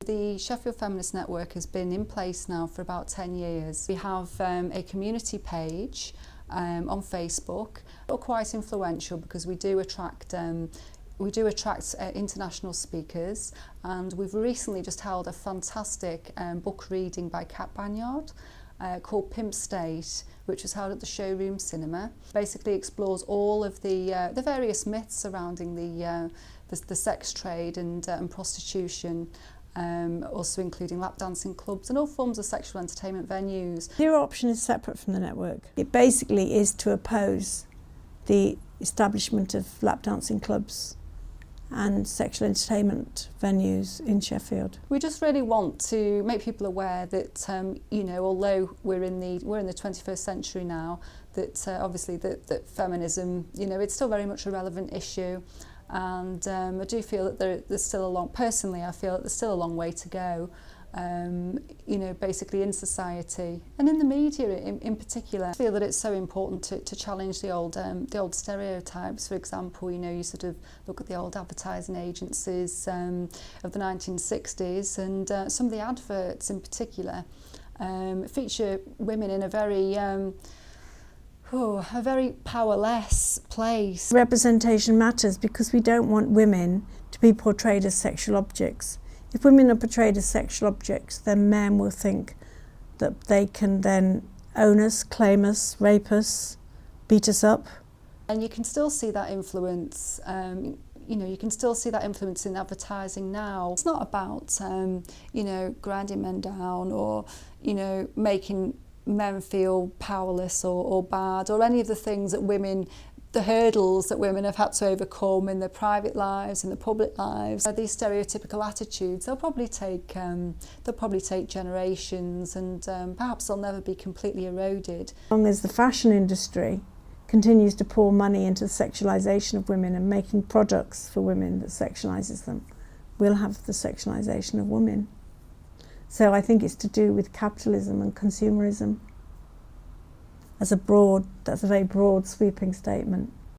The Sheffield Feminist Network has been in place now for about 10 years. We have a community page on Facebook. We're quite influential because we do attract international speakers, and we've recently just held a fantastic book reading by Kat Banyard called Pimp State, which was held at the Showroom Cinema. Basically explores all of the various myths surrounding the sex trade and prostitution, also including lap dancing clubs and all forms of sexual entertainment venues. Zero Option is separate from the network. It basically is to oppose the establishment of lap dancing clubs and sexual entertainment venues in Sheffield. We just really want to make people aware that although we're in the 21st century now, that obviously that feminism, it's still very much a relevant issue. And I do feel that there's still personally I feel that there's still a long way to go, basically in society and in the media in particular. I feel that it's so important to challenge the old stereotypes. For example, you sort of look at the old advertising agencies of the 1960s, and some of the adverts in particular feature women in a very powerless place. Representation matters because we don't want women to be portrayed as sexual objects. If women are portrayed as sexual objects, then men will think that they can then own us, claim us, rape us, beat us up. And you can still see that influence. You can still see that influence in advertising now. It's not about grinding men down or making men feel powerless or bad, or any of the things that the hurdles that women have had to overcome in their private lives, in their public lives. These stereotypical attitudes, they'll probably take generations, and perhaps they'll never be completely eroded. As long as the fashion industry continues to pour money into the sexualisation of women and making products for women that sexualises them, we'll have the sexualisation of women. So I think it's to do with capitalism and consumerism. That's a very broad, sweeping statement.